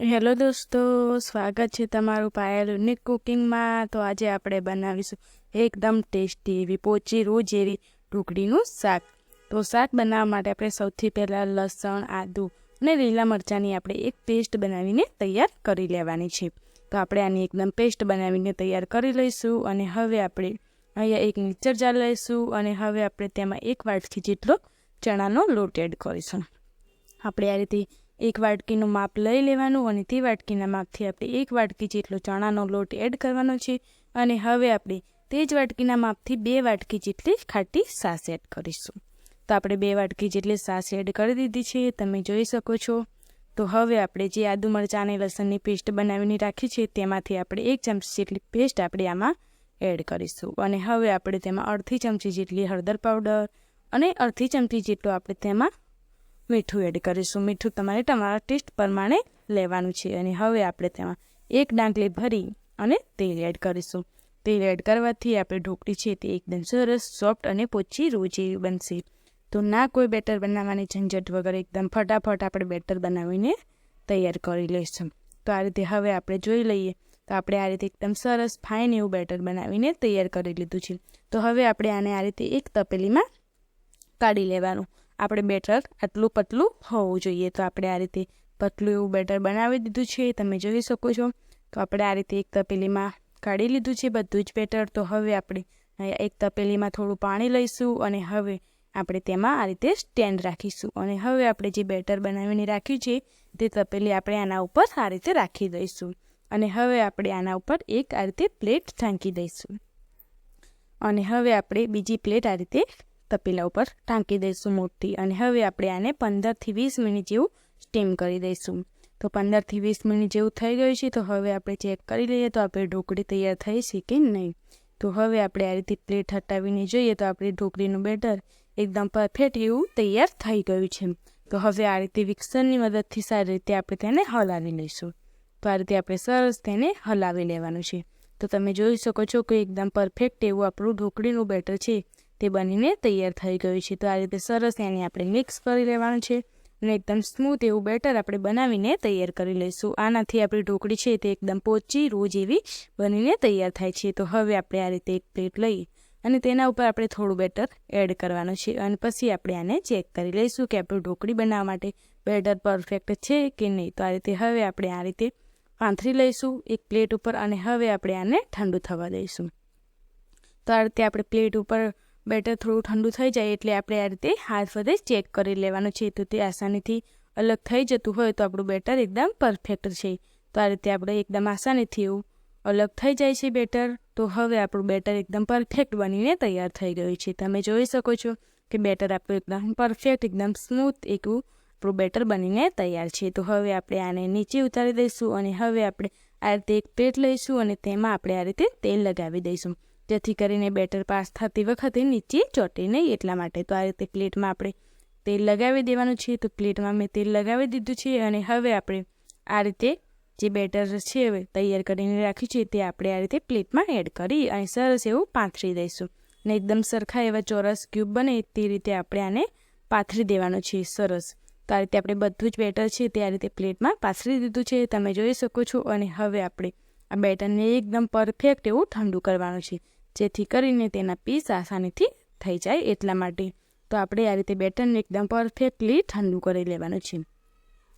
Hello દોસ્તો, સ્વાગત છે તમારું પાયલ યુનિક કુકિંગમાં। તો આજે આપણે બનાવીશું એકદમ ટેસ્ટી એવી પોચી રોજ એવી ઢોકળીનું શાક। તો શાક બનાવવા માટે આપણે સૌથી પહેલાં લસણ, આદુ અને લીલા મરચાંની આપણે એક પેસ્ટ બનાવીને તૈયાર કરી લેવાની છે। તો આપણે આની એકદમ પેસ્ટ બનાવીને તૈયાર કરી લઈશું। અને હવે આપણે અહીંયા એક મિક્સર જાર લઈશું અને હવે આપણે તેમાં એક વાટકી જેટલો ચણાનો લોટ એડ કરીશું। આપણે આ રીતે એક વાટકીનું માપ લઈ લેવાનું અને તે વાટકીના માપથી આપણે એક વાટકી જેટલો ચણાનો લોટ એડ કરવાનો છે। અને હવે આપણે તે જ વાટકીના માપથી 2 વાટકી જેટલી ખાટી છાશ એડ કરીશું। તો આપણે 2 વાટકી જેટલી છાશ એડ કરી દીધી છે, તમે જોઈ શકો છો। તો હવે આપણે જે આદુ મરચાં અને લસણની પેસ્ટ બનાવીને રાખી છે તેમાંથી આપણે 1 ચમચી જેટલી પેસ્ટ આપણે આમાં એડ કરીશું। અને હવે આપણે તેમાં અડધી ચમચી જેટલી હળદર પાવડર અને અડધી ચમચી જેટલું આપણે તેમાં મીઠું એડ કરીશું। મીઠું તમારે તમારા ટેસ્ટ પ્રમાણે લેવાનું છે। અને હવે આપણે તેમાં 1 ડાંગલી ભરી અને તેલ એડ કરીશું। તેલ એડ કરવાથી આપણે ઢોકળી છે તે એકદમ સરસ સોફ્ટ અને પોચી રોજ જેવી બનશે। તો ના કોઈ બેટર બનાવવાની ઝંઝટ વગર એકદમ ફટાફટ આપણે બેટર બનાવીને તૈયાર કરી લઈશું। તો આ રીતે હવે આપણે જોઈ લઈએ તો આપણે આ રીતે એકદમ સરસ ફાઇન એવું બેટર બનાવીને તૈયાર કરી લીધું છે। તો હવે આપણે આને આ રીતે એક તપેલીમાં કાઢી લેવાનું। આપણે બેટર આટલું પતલું હોવું જોઈએ। તો આપણે આ રીતે પતલું એવું બેટર બનાવી દીધું છે, તમે જોઈ શકો છો। તો આપણે આ રીતે એક તપેલીમાં કાઢી લીધું છે બધું જ બેટર। તો હવે આપણે એક તપેલીમાં થોડું પાણી લઈશું અને હવે આપણે તેમાં આ રીતે સ્ટેન્ડ રાખીશું। અને હવે આપણે જે બેટર બનાવીને રાખ્યું છે તે તપેલી આપણે આના ઉપર આ રીતે રાખી દઈશું। અને હવે આપણે આના ઉપર એક આ રીતે પ્લેટ ઢાંકી દઈશું। અને હવે આપણે બીજી પ્લેટ આ રીતે તપેલા ઉપર ઢાંકી દઈશું મોટી। અને હવે આપણે આને 15 થી 20 મિનિટ જેવું સ્ટીમ કરી દઈશું। તો 15 થી 20 મિનિટ જેવું થઈ ગયું છે। તો હવે આપણે ચેક કરી લઈએ તો આપણે ઢોકળી તૈયાર થઈ છે કે નહીં। તો હવે આપણે આ રીતે પ્લેટ હટાવીને જોઈએ તો આપણી ઢોકળીનું બેટર એકદમ પરફેક્ટ એવું તૈયાર થઈ ગયું છે। તો હવે આ રીતે વિક્સરની મદદથી સારી રીતે આપણે તેને હલાવી લઈશું। તો આ રીતે આપણે સરસ તેને હલાવી લેવાનું છે। તો તમે જોઈ શકો છો કે એકદમ પરફેક્ટ એવું આપણું ઢોકળીનું બેટર છે તે બનીને તૈયાર થઈ ગયું છે। તો આ રીતે સરસ એને આપણે મિક્સ કરી લેવાનું છે અને એકદમ સ્મૂથ એવું બેટર આપણે બનાવીને તૈયાર કરી લઈશું। આનાથી આપણી ઢોકળી છે તે એકદમ પોચી રોજ એવી બનીને તૈયાર થાય છે। તો હવે આપણે આ રીતે એક પ્લેટ લઈ અને તેના ઉપર આપણે થોડું બેટર એડ કરવાનું છે અને પછી આપણે આને ચેક કરી લઈશું કે આપણું ઢોકળી બનાવવા માટે બેટર પરફેક્ટ છે કે નહીં। તો આ રીતે હવે આપણે આ રીતે પાથરી લઈશું એક પ્લેટ ઉપર અને હવે આપણે આને ઠંડુ થવા દઈશું। તો આ રીતે આપણે પ્લેટ ઉપર બેટર થોડું ઠંડુ થઈ જાય એટલે આપણે આ રીતે હાથ વડે ચેક કરી લેવાનું છે। તો તે આસાનીથી અલગ થઈ જતું હોય તો આપણું બેટર એકદમ પરફેક્ટ છે। તો આ રીતે આપણે એકદમ આસાનીથી એવું અલગ થઈ જાય છે બેટર। તો હવે આપણું બેટર એકદમ પરફેક્ટ બનીને તૈયાર થઈ ગયું છે। તમે જોઈ શકો છો કે બેટર આપણું એકદમ પરફેક્ટ એકદમ સ્મૂથ એવું આપણું બેટર બનીને તૈયાર છે। તો હવે આપણે આને નીચે ઉતારી દઈશું અને હવે આપણે આ રીતે એક પ્લેટ લઈશું અને તેમાં આપણે આ રીતે તેલ લગાવી દઈશું, જેથી કરીને બેટર પાસ થતી વખતે નીચે ચોટે નહીં એટલા માટે। તો આ રીતે પ્લેટમાં આપણે તેલ લગાવી દેવાનું છે। તો પ્લેટમાં મેં તેલ લગાવી દીધું છે અને હવે આપણે આ રીતે જે બેટર છે હવે તૈયાર કરીને રાખ્યું છે તે આપણે આ રીતે પ્લેટમાં એડ કરી અને સરસ એવું પાથરી દઈશું અને એકદમ સરખા એવા ચોરસ ક્યુબ બને તે રીતે આપણે આને પાથરી દેવાનું છે સરસ। તો આ રીતે આપણે બધું જ બેટર છે તે આ રીતે પ્લેટમાં પાથરી દીધું છે, તમે જોઈ શકો છો। અને હવે આપણે આ બેટરને એકદમ પરફેક્ટ એવું ઠંડુ કરવાનું છે, જેથી કરીને તેના પીસ આસાનીથી થઈ જાય એટલા માટે। તો આપણે આ રીતે બેટરને એકદમ પરફેક્ટલી ઠંડુ કરી લેવાનું છે।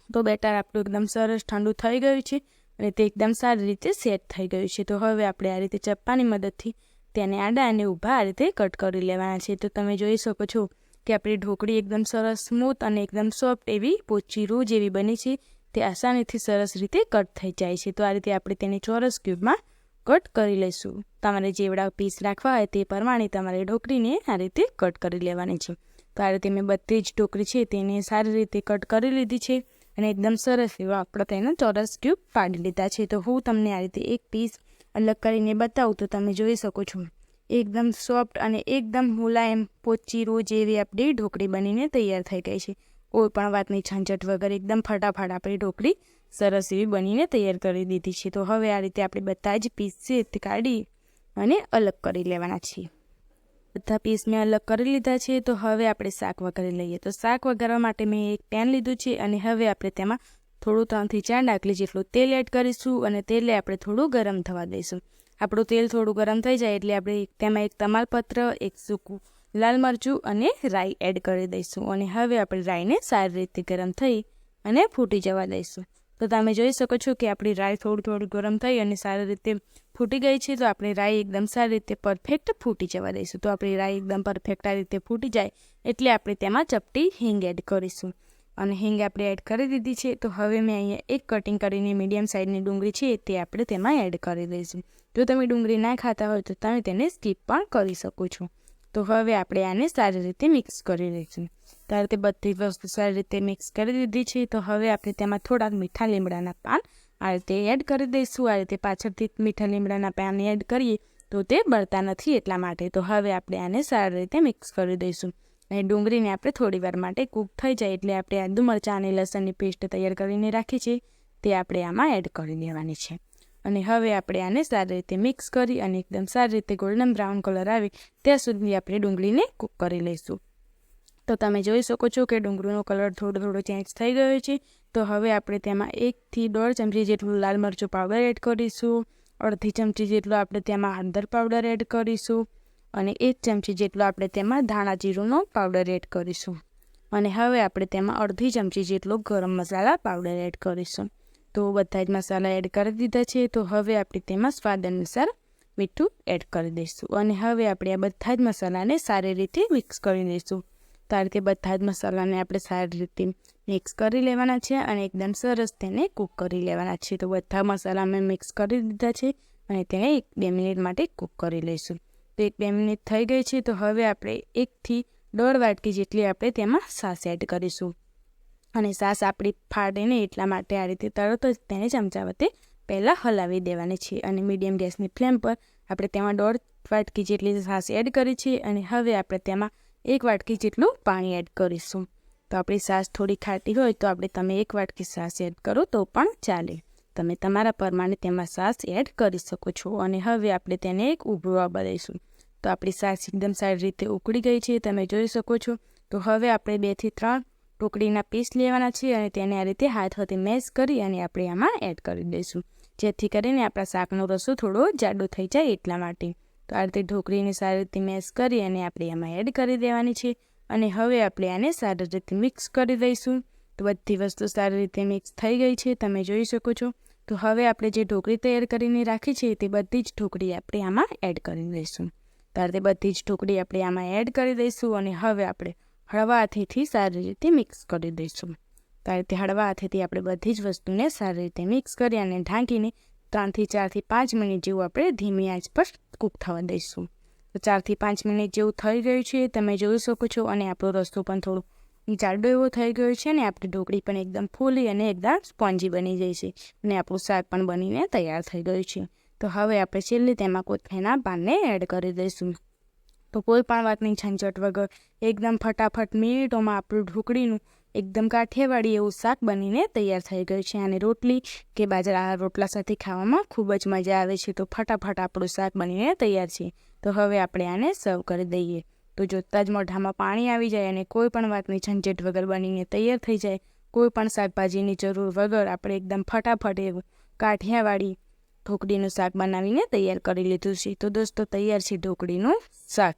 તો બેટર આપણું એકદમ સરસ ઠંડુ થઈ ગયું છે અને તે એકદમ સારી રીતે સેટ થઈ ગયું છે। તો હવે આપણે આ રીતે ચપ્પાની મદદથી તેને આડા અને ઊભા આ રીતે કટ કરી લેવાના છે। તો તમે જોઈ શકો છો કે આપણી ઢોકળી એકદમ સરસ સ્મૂથ અને એકદમ સોફ્ટ એવી પોચી રોજ એવી બની છે, તે આસાનીથી સરસ રીતે કટ થઈ જાય છે। તો આ રીતે આપણે તેને ચોરસ ક્યુબમાં કટ કરી લઈશું। તમારે જેવડા પીસ રાખવા હોય તે પ્રમાણે તમારે ઢોકળીને આ રીતે કટ કરી લેવાની છે। તો આ રીતે મેં બધી જ ઢોકળી છે તેને સારી રીતે કટ કરી લીધી છે અને એકદમ સરસ એવા આપણે તેના ચોરસ ક્યુબ પાડી લીધા છે। તો હું તમને આ રીતે એક પીસ અલગ કરીને બતાવું તો તમે જોઈ શકો છો એકદમ સોફ્ટ અને એકદમ મુલાયમ પોચી રોજ એવી આપણી ઢોકળી બનીને તૈયાર થઈ ગઈ છે। કોઈ પણ વાતની ઝંઝટ વગર એકદમ ફટાફટ આપણી ઢોકળી સરસ એવી બનીને તૈયાર કરી દીધી છે। તો હવે આ રીતે આપણે બધા જ પીસ છે તે કાઢી અને અલગ કરી લેવાના છીએ। બધા પીસ મેં અલગ કરી લીધા છે। તો હવે આપણે શાક વઘારી લઈએ। તો શાક વઘારવા માટે મેં એક પેન લીધું છે અને હવે આપણે તેમાં થોડું 3 થી 4 ડાકલી જેટલું તેલ એડ કરીશું અને તેલને આપણે થોડું ગરમ થવા દઈશું. આપણું તેલ થોડું ગરમ થઈ જાય એટલે આપણે તેમાં એક તમાલપત્ર, એક સૂકું લાલ મરચું અને રાઈ એડ કરી દઈશું અને હવે આપણે રાઈને સારી રીતે ગરમ થઈ અને ફૂટી જવા દઈશું. તો તમે જોઈ શકો છો કે આપણી રાઈ થોડું ગરમ થઈ અને સારી રીતે ફૂટી ગઈ છે. તો આપણી રાઈ એકદમ સારી રીતે પરફેક્ટ ફૂટી જવા દઈશું. તો આપણી રાઈ એકદમ પરફેક્ટ આ રીતે ફૂટી જાય એટલે આપણે તેમાં ચપટી હિંગ એડ કરીશું અને હિંગ આપણે એડ કરી દીધી છે. તો હવે મેં અહીંયા એક કટિંગ કરીને મીડિયમ સાઇઝની ડુંગળી છે તે આપણે તેમાં એડ કરી દઈશું. જો તમે ડુંગળી ના ખાતા હોય તો તમે તેને સ્કીપ પણ કરી શકો છો. તો હવે આપણે આને સારી રીતે મિક્સ કરી લઈશું. તો આ રીતે બધી વસ્તુ સારી રીતે મિક્સ કરી દીધી છે. તો હવે આપણે તેમાં થોડાક મીઠા લીમડાના પાન આ રીતે એડ કરી દઈશું. આ રીતે પાછળથી મીઠા લીમડાના પાન એડ કરીએ તો તે બળતા નથી એટલા માટે. તો હવે આપણે આને સારી રીતે મિક્સ કરી દઈશું અને ડુંગળીને આપણે થોડીવાર માટે કૂક થઈ જાય એટલે આપણે આદુ મરચાં અને લસણની પેસ્ટ તૈયાર કરીને રાખી છે તે આપણે આમાં એડ કરી દેવાની છે અને હવે આપણે આને સારી રીતે મિક્સ કરી અને એકદમ સારી રીતે ગોલ્ડન બ્રાઉન કલર આવે ત્યાં સુધી આપણે ડુંગળીને કૂક કરી લઈશું. તો તમે જોઈ શકો છો કે ડુંગળીનો કલર થોડો ચેન્જ થઈ ગયો છે. તો હવે આપણે તેમાં 1 થી 1.5 ચમચી જેટલું લાલ મરચું પાવડર એડ કરીશું, અડધી ચમચી જેટલો આપણે તેમાં હળદર પાવડર એડ કરીશું અને 1 ચમચી જેટલો આપણે તેમાં ધાણા જીરુંનો પાવડર એડ કરીશું અને હવે આપણે તેમાં અડધી ચમચી જેટલો ગરમ મસાલા પાવડર એડ કરીશું. તો બધા જ મસાલા એડ કરી દીધા છે. તો હવે આપણે તેમાં સ્વાદ અનુસાર મીઠું એડ કરી દઈશું અને હવે આપણે આ બધા જ મસાલાને સારી રીતે મિક્સ કરી દઈશું. તો આ રીતે બધા જ મસાલાને આપણે સારી રીતે મિક્સ કરી લેવાના છે અને એકદમ સરસ તેને કૂક કરી લેવાના છે. તો બધા મસાલા મેં મિક્સ કરી દીધા છે અને તેને 1-2 મિનિટ માટે કૂક કરી લઈશું. તો 1-2 મિનિટ થઈ ગઈ છે. તો હવે આપણે 1 થી 1.5 વાટકી જેટલી આપણે તેમાં છાશ એડ કરીશું અને છાશ આપણી ફાટે નહીં એટલા માટે આ રીતે તરત જ તેને ચમચા વડે પહેલાં હલાવી દેવાની છે અને મીડિયમ ગેસની ફ્લેમ પર આપણે તેમાં 1.5 વાટકી જેટલી છાશ એડ કરી છે અને હવે આપણે તેમાં 1 વાટકી જેટલું પાણી એડ કરીશું. તો આપણી છાશ થોડી ખાટી હોય તો તમે 1 વાટકી છાશ એડ કરો તો પણ ચાલે. તમે તમારા પ્રમાણે તેમાં છાશ એડ કરી શકો છો અને હવે આપણે તેને એક ઉભરવા દઈશું. તો આપણી છાશ એકદમ સારી રીતે ઉકળી ગઈ છે તમે જોઈ શકો છો. તો હવે આપણે 2 થી 3 ઢોકળીના પીસ લેવાના છે અને તેને આ રીતે હાથ વડે મેશ કરી અને આપણે આમાં એડ કરી દઈશું જેથી કરીને આપણા શાકનો રસો થોડો જાડો થઈ જાય એટલા માટે. તો આ રીતે ઢોકળીને સારી રીતે મેશ કરી અને આપણે આમાં એડ કરી દેવાની છે અને હવે આપણે આને સારી રીતે મિક્સ કરી દઈશું. તો બધી વસ્તુ સારી રીતે મિક્સ થઈ ગઈ છે તમે જોઈ શકો છો. તો હવે આપણે જે ઢોકળી તૈયાર કરીને રાખી છે તે બધી જ ઢોકળી આપણે આમાં એડ કરી દઈશું. તો આ રીતે બધી જ ઢોકળી આપણે આમાં એડ કરી દઈશું અને હવે આપણે હળવા હાથેથી સારી રીતે મિક્સ કરી દઈશું. તો આ રીતે હળવા હાથેથી આપણે બધી જ વસ્તુને સારી રીતે મિક્સ કરી અને ઢાંકીને 3 થી 4 થી 5 મિનિટ જેવું આપણે ધીમી આંચ પર કૂક થવા દઈશું. તો 4 થી 5 મિનિટ જેવું થઈ ગયું છે તમે જોઈ શકો છો અને આપણો રસ્તો પણ થોડો જાડો એવો થઈ ગયો છે અને આપણી ઢોકળી પણ એકદમ ફૂલી અને એકદમ સ્પોન્જી બની જાય છે અને આપણું શાક પણ બનીને તૈયાર થઈ ગયું છે. તો હવે આપણે છેલ્લે તેમાં કોથમીરના પાનને એડ કરી દઈશું. તો કોઈ પણ વાતની ઝંઝટ વગર એકદમ ફટાફટ મિનિટોમાં આપણું ઢોકળીનું એકદમ કાઠિયાવાડી એવું શાક બનીને તૈયાર થઈ ગયું છે અને રોટલી કે બાજરાના રોટલા સાથે ખાવામાં ખૂબ જ મજા આવે છે. તો ફટાફટ આપણું શાક બનીને તૈયાર છે. તો હવે આપણે આને સર્વ કરી દઈએ. તો જોતાં જ મોઢામાં પાણી આવી જાય અને કોઈ પણ વાતની ઝંઝટ વગર બનીને તૈયાર થઈ જાય. કોઈ પણ શાકભાજીની જરૂર વગર આપણે એકદમ ફટાફટ એવું કાઠિયાવાડી ઢોકળીનું શાક બનાવીને તૈયાર કરી લીધું છે. તો દોસ્તો તૈયાર છે ઢોકળીનું શાક.